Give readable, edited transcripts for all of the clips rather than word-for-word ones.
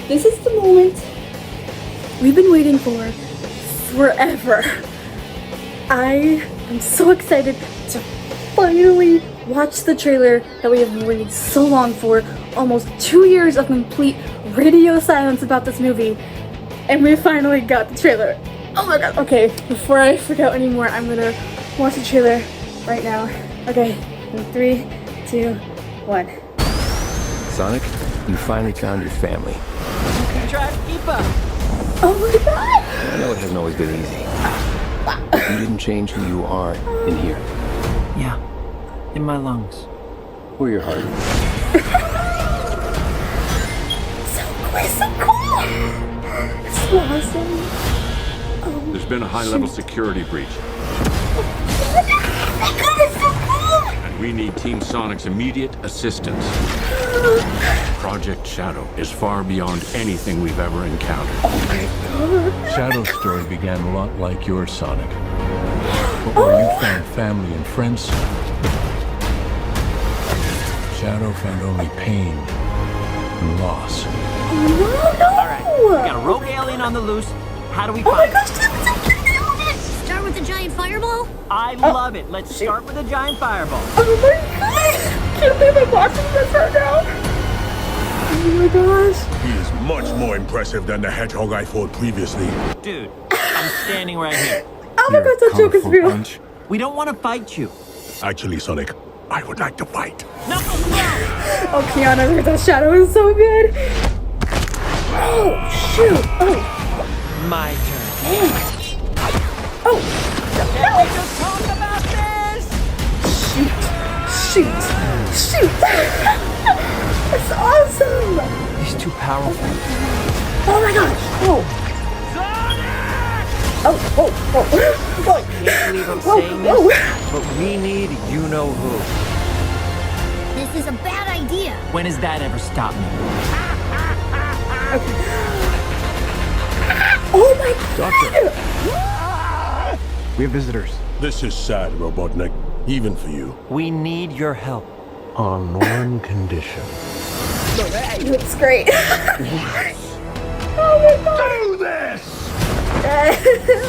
This is the moment we've been waiting for forever. I am so excited to finally watch the trailer that we have been waiting so long for. Almost 2 years of complete radio silence about this movie, and we finally got the trailer. Oh my god. Okay, before I freak out anymore, I'm gonna watch the trailer right now. Okay, in 3, 2, 1. Sonic, you finally found your family. Okay. Try to keep up. Oh my god! I know it hasn't always been easy. But you didn't change who you are in here. Yeah, in my lungs. Or your heart. So cool! It's so awesome. There's been a high-level security breach. Oh god, it's so cool! And we need Team Sonic's immediate assistance. Project Shadow is far beyond anything we've ever encountered. Oh my god. Shadow's story began a lot like yours, Sonic. But where you found family and friends, Shadow found only pain and loss. Oh no! All right, we got a rogue alien on the loose. How do we Oh my find gosh, it? Start with the giant fireball? I love it. Let's start with a giant fireball. oh my god! Can't believe I'm watching this right now! Oh my gosh! He is much more impressive than the Hedgehog I fought previously. Dude, I'm standing right here. Oh my god, that joke is real! Punch. We don't want to fight you. Actually, Sonic, I would like to fight. No, no. Oh, Keanu, the shadow is so good! Oh, shoot! Oh! My turn. Oh! Can we just talk about this? Shoot! That's awesome! He's too powerful. Oh my gosh! Oh! Oh! Can't believe I'm Whoa, saying whoa. this, but we need you-know-who. This is a bad idea. When has that ever stopped me? Oh my god! We have visitors. This is sad, Robotnik, even for you. We need your help. On one condition. He looks great. Oh my god! Do this!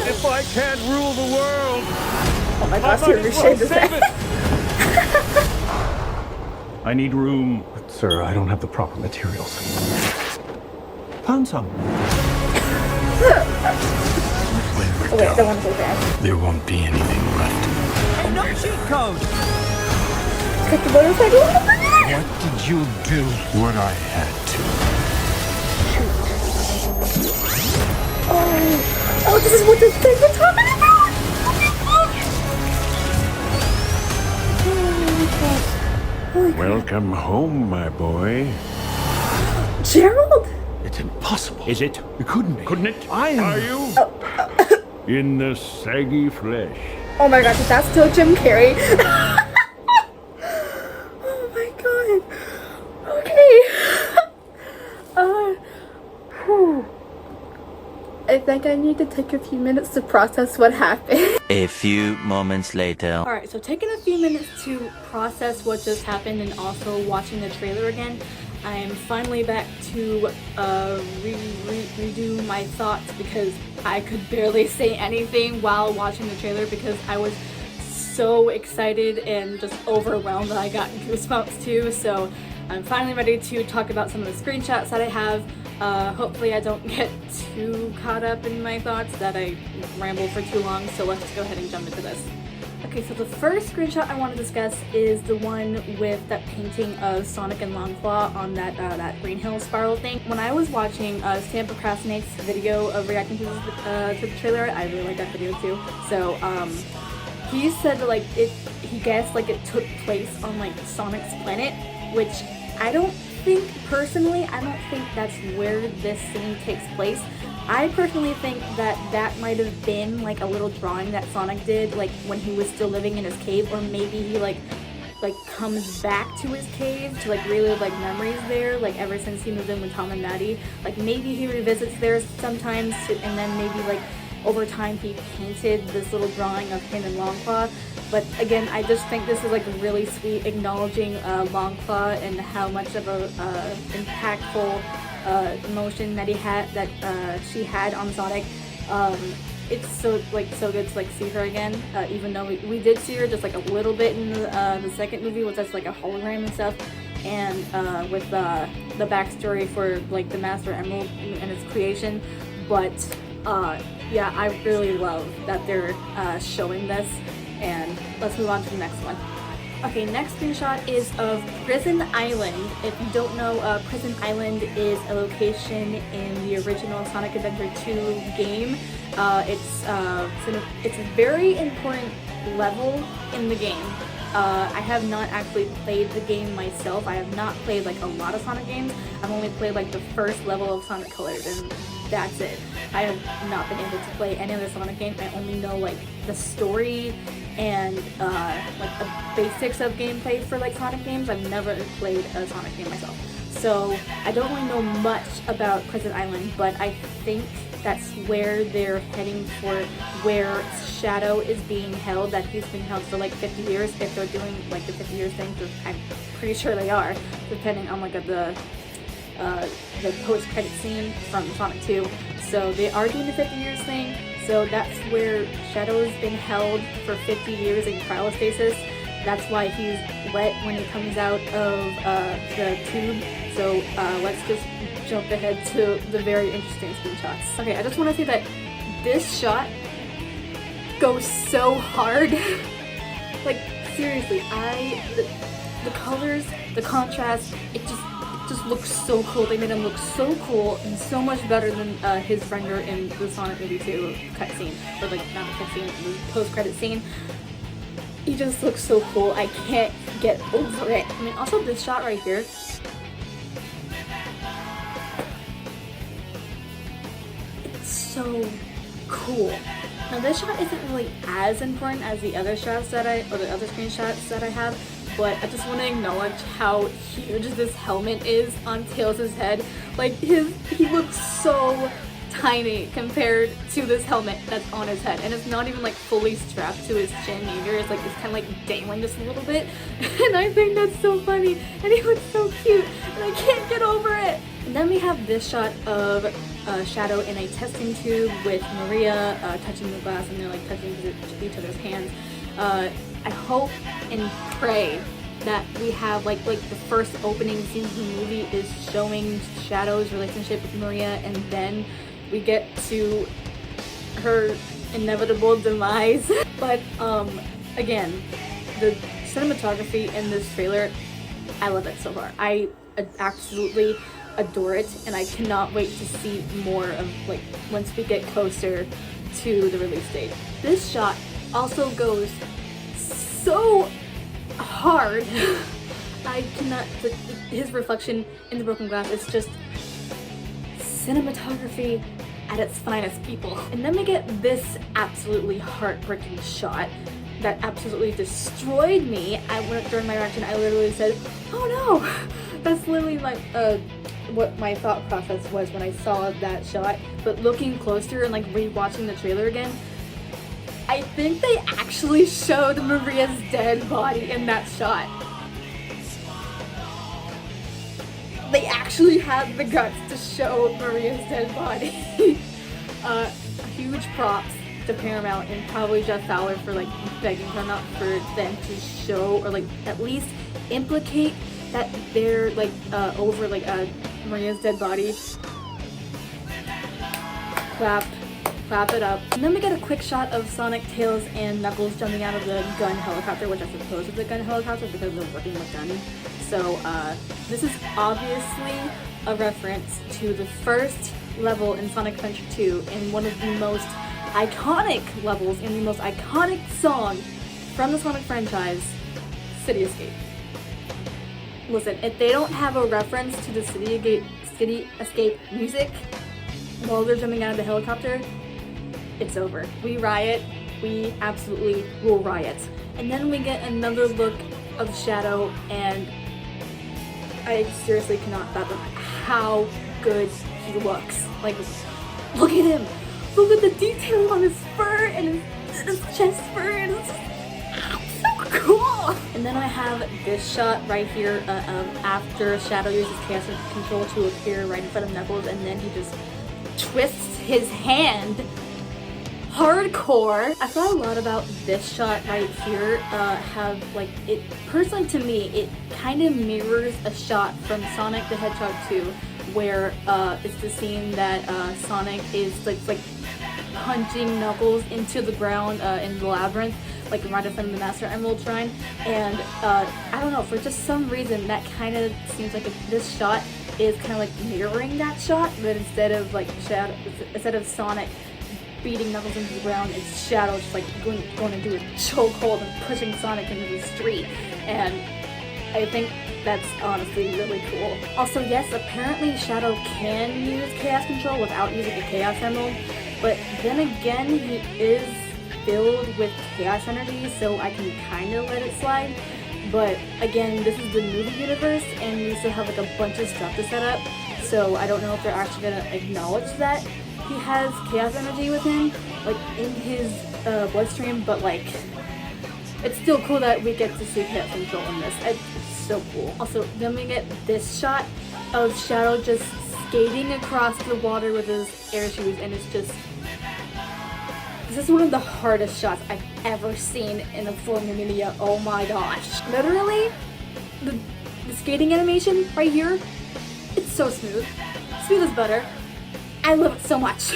If I can't rule the world, Oh my gosh, you're ashamed of that. I need room. But, sir, I don't have the proper materials. Found some. Oh wait, I don't want to go back. There won't be anything left. Hey, no cheat code. Cut the motorcycle. What did you do? What I had to. Oh, this is what this thing was talking about! Oh my god. Welcome home, my boy. Gerald? It's impossible. Is it? It couldn't be. Couldn't it? I am. Are you? In the saggy flesh. Oh my gosh, is that still Jim Carrey? Oh my god. Okay. Whew. I think I need to take a few minutes to process what happened. A few moments later. Alright, so taking a few minutes to process what just happened and also watching the trailer again, I am finally back to redo my thoughts because I could barely say anything while watching the trailer because I was so excited and just overwhelmed that I got goosebumps too. So I'm finally ready to talk about some of the screenshots that I have. Hopefully I don't get too caught up in my thoughts that I ramble for too long, so let's go ahead and jump into this. Okay, so the first screenshot I want to discuss is the one with that painting of Sonic and Longclaw on that Green Hill spiral thing. When I was watching Stan Procrastinate's video of reacting to the trailer, I really liked that video too. So he said that he guessed it took place on Sonic's planet, which I don't think that's where this scene takes place. I personally think that might have been a little drawing that Sonic did when he was still living in his cave, or maybe he comes back to his cave to relive memories there, ever since he moved in with Tom and Maddie. Maybe he revisits there sometimes and then maybe over time he painted this little drawing of him and Longclaw. But again, I just think this is really sweet, acknowledging Longclaw and how much of a impactful emotion that she had on Sonic. It's so good to see her again, even though we did see her just a little bit in the second movie with just a hologram and stuff, and with the backstory for the Master Emerald and its creation. But yeah, I really love that they're showing this, and let's move on to the next one. Okay, next screenshot is of Prison Island. If you don't know, Prison Island is a location in the original Sonic Adventure 2 game. It's a very important level in the game. I have not actually played the game myself. I have not played a lot of Sonic games. I've only played the first level of Sonic Colors, and that's it. I have not been able to play any other Sonic game. I only know the story and the basics of gameplay for Sonic games. I've never played a Sonic game myself, so I don't really know much about Prison Island, but I think that's where they're heading for, where Shadow is being held, that he's been held for 50 years, if they're doing the 50 years thing, because I'm pretty sure they are, depending on the post-credit scene from Sonic 2. So they are doing the 50 years thing, so that's where Shadow's been held for 50 years in cryostasis. That's why he's wet when he comes out of the tube. So let's just jump ahead to the very interesting screenshots. Okay, I just want to say that this shot goes so hard. Seriously, the colors, the contrast, it just looks so cool. They made him look so cool and so much better than his render in the Sonic Movie 2 cutscene, or not the cutscene, the post-credit scene. He just looks so cool. I can't get over it. I mean, also this shot right here. It's so cool. Now this shot isn't really as important as the other shots the other screenshots that I have, but I just want to acknowledge how huge this helmet is on Tails' head. He looks so tiny compared to this helmet that's on his head, and it's not even fully strapped to his chin either. It's kind of dangling just a little bit, and I think that's so funny, and he looks so cute, and I can't get over it. And then we have this shot of Shadow in a testing tube with Maria touching the glass, and they're touching each other's hands. I hope and pray that we have the first opening scene of the movie is showing Shadow's relationship with Maria, and then we get to her inevitable demise. But again, the cinematography in this trailer, I love it so far. I absolutely adore it, and I cannot wait to see more of once we get closer to the release date. This shot also goes so hard. I cannot. His reflection in the broken glass is just cinematography at its finest, people. And then we get this absolutely heartbreaking shot that absolutely destroyed me. During my reaction, I literally said, "Oh no!" That's literally what my thought process was when I saw that shot. But looking closer and rewatching the trailer again, I think they actually showed Maria's dead body in that shot. They actually had the guts to show Maria's dead body. Huge props to Paramount and probably Jeff Fowler for begging them up for them to show, or at least implicate that they're over Maria's dead body. Clap it up. And then we get a quick shot of Sonic, Tails, and Knuckles jumping out of the gun helicopter, which I suppose is a gun helicopter because they're working with guns. So this is obviously a reference to the first level in Sonic Adventure 2 and one of the most iconic levels in the most iconic song from the Sonic franchise, City Escape. Listen, if they don't have a reference to the City Escape music while they're jumping out of the helicopter, it's over. We riot. We absolutely will riot. And then we get another look of Shadow, and I seriously cannot fathom how good he looks. Look at him. Look at the detail on his fur and his chest fur, and it's so cool. And then I have this shot right here after Shadow uses Chaos Control to appear right in front of Knuckles, and then he just twists his hand hardcore. I thought a lot about this shot right here. Personally to me, it kind of mirrors a shot from Sonic the Hedgehog 2, where it's the scene that Sonic is like punching Knuckles into the ground in the labyrinth, like right in front of the Master Emerald Shrine. And I don't know, for just some reason that kind of seems like this shot is kind of like mirroring that shot, but instead of Sonic beating Knuckles into the ground, it's Shadow just like going to do a chokehold and pushing Sonic into the street. And I think that's honestly really cool. Also, yes, apparently Shadow can use Chaos Control without using a Chaos Emerald, but then again, he is filled with Chaos Energy, so I can kind of let it slide. But again, this is the movie universe, and we still have like a bunch of stuff to set up, so I don't know if they're actually going to acknowledge that he has Chaos Energy with him, like in his bloodstream, but like, it's still cool that we get to see Chaos Control in this. It's so cool. Also, then we get this shot of Shadow just skating across the water with his air shoes, and it's just, this is one of the hardest shots I've ever seen in a full media. Oh my gosh. Literally, the skating animation right here, it's so smooth. Smooth as butter. I love it so much.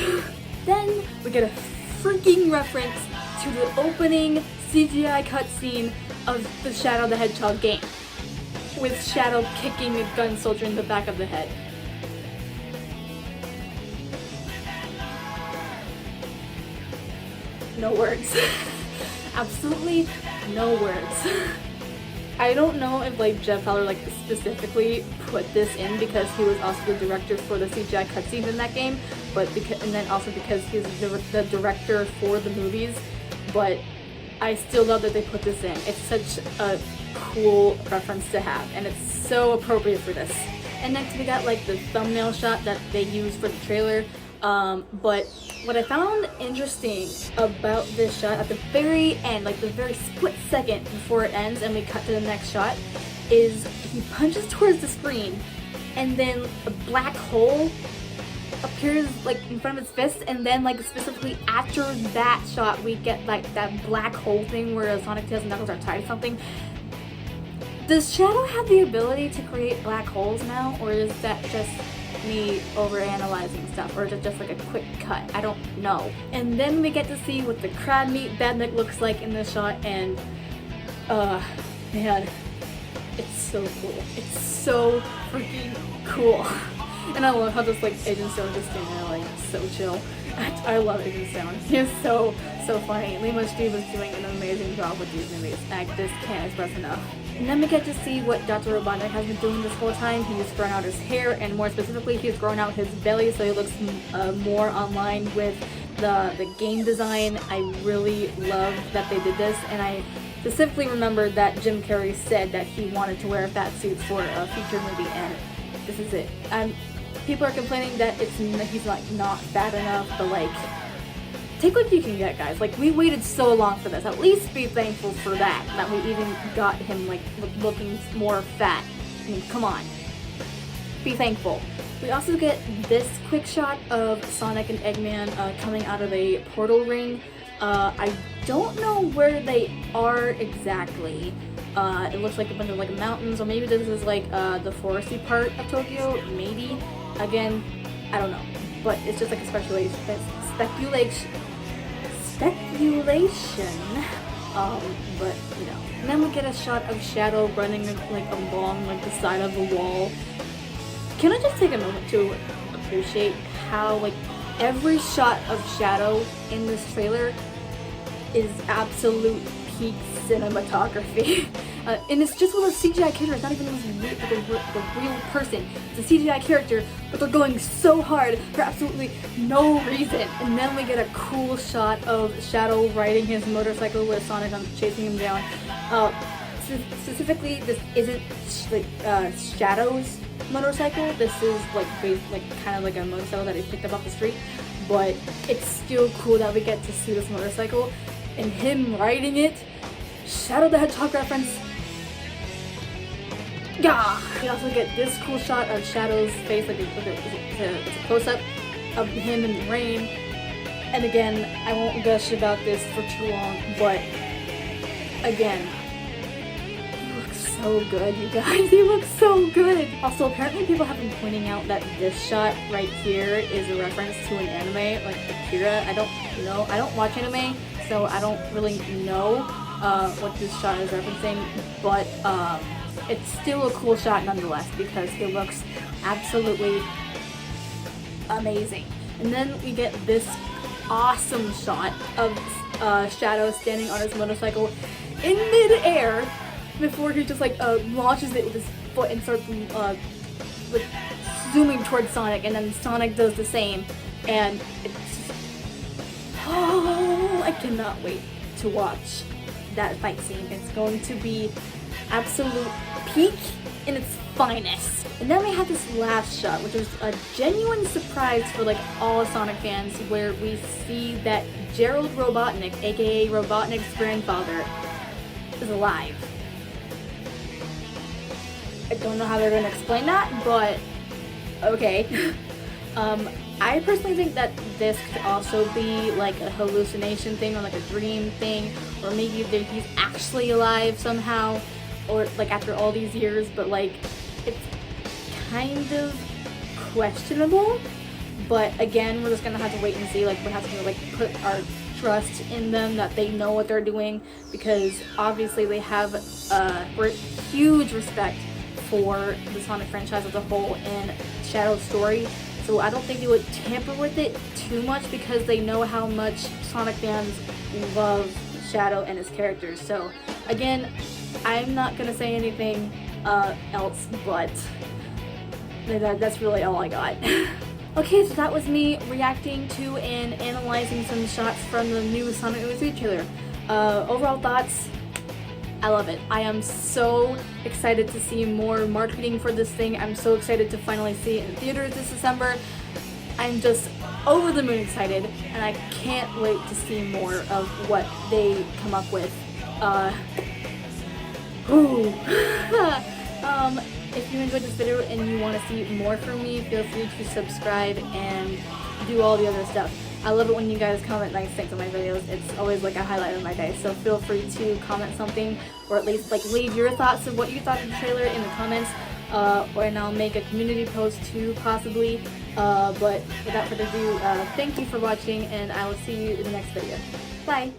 Then we get a freaking reference to the opening CGI cutscene of the Shadow the Hedgehog game, with Shadow kicking a gun soldier in the back of the head. No words. Absolutely no words. I don't know if like Jeff Fowler like specifically put this in because he was also the director for the CGI cutscenes in that game, but and then also because he's the director for the movies. But I still love that they put this in. It's such a cool reference to have, and it's so appropriate for this. And next we got like the thumbnail shot that they used for the trailer. But what I found interesting about this shot at the very end, like the very split second before it ends and we cut to the next shot, is he punches towards the screen and then a black hole appears like in front of his fist, and then like specifically after that shot we get like that black hole thing where Sonic, Tails, and Knuckles are tied to something. Does Shadow have the ability to create black holes now, or is that just me overanalyzing stuff, or is it just like a quick cut? I don't know. And then we get to see what the crab meat Badnik looks like in this shot, and man, it's so cool. It's so freaking cool. And I love how just like Agent Stone just standing there like so chill. I love Agent Stone. He is so funny. Lima Steve was doing an amazing job with these movies. I just can't express enough. And then we get to see what Dr. Robotnik has been doing this whole time. He's grown out his hair, and more specifically, he's grown out his belly so he looks more online with the game design. I really love that they did this, and I specifically remember that Jim Carrey said that he wanted to wear fat suits for a future movie, and this is it. People are complaining that he's like not fat enough, but like, take what you can get, guys. Like, we waited so long for this. At least be thankful for that we even got him like looking more fat. I mean, come on. Be thankful. We also get this quick shot of Sonic and Eggman coming out of a portal ring. I don't know where they are exactly. It looks like a bunch of like mountains, or maybe this is like the foresty part of Tokyo. Maybe. Again, I don't know. But it's just like a speculation. But you know. And then we get a shot of Shadow running like along like the side of the wall. Can I just take a moment to appreciate how like every shot of Shadow in this trailer is absolute peak cinematography. And it's just with a CGI character. It's not even the real person. It's a CGI character, but they're going so hard for absolutely no reason. And then we get a cool shot of Shadow riding his motorcycle with Sonic chasing him down. Specifically, this isn't like Shadow's motorcycle. This is like kind of like a motorcycle that he picked up off the street. But it's still cool that we get to see this motorcycle and him riding it. Shadow the Hedgehog reference Yeah. We also get this cool shot of Shadow's face, like it's a close-up of him in the rain. And again, I won't gush about this for too long, but again, he looks so good, you guys. He looks so good. Also, apparently people have been pointing out that this shot right here is a reference to an anime, like Akira. I don't know. I don't watch anime, so I don't really know what this shot is referencing, but it's still a cool shot nonetheless because he looks absolutely amazing. And then we get this awesome shot of Shadow standing on his motorcycle in mid-air before he just like launches it with his foot and starts like zooming towards Sonic, and then Sonic does the same, and it's I cannot wait to watch that fight scene. It's going to be absolute peak in its finest. And then we have this last shot, which was a genuine surprise for like all Sonic fans, where we see that Gerald Robotnik, aka Robotnik's grandfather, is alive. I don't know how they're gonna explain that, but okay. I personally think that this could also be like a hallucination thing or like a dream thing, or maybe that he's actually alive somehow, or like after all these years, but like it's kind of questionable. But again, we're just gonna have to wait and see. Like we have to like put our trust in them that they know what they're doing, because obviously they have huge respect for the Sonic franchise as a whole and Shadow's story. So I don't think they would tamper with it too much because they know how much Sonic fans love Shadow and his characters. So again, I'm not gonna say anything else, but that's really all I got. Okay, so that was me reacting to and analyzing some shots from the new Sonic 03 trailer. Overall thoughts, I love it. I am so excited to see more marketing for this thing. I'm so excited to finally see it in theaters this December. I'm just over the moon excited, and I can't wait to see more of what they come up with. If you enjoyed this video and you want to see more from me, feel free to subscribe and do all the other stuff. I love it when you guys comment nice things on my videos. It's always like a highlight of my day. So feel free to comment something, or at least like leave your thoughts of what you thought of the trailer in the comments. And I'll make a community post too, possibly. But without further ado, thank you for watching, and I will see you in the next video. Bye!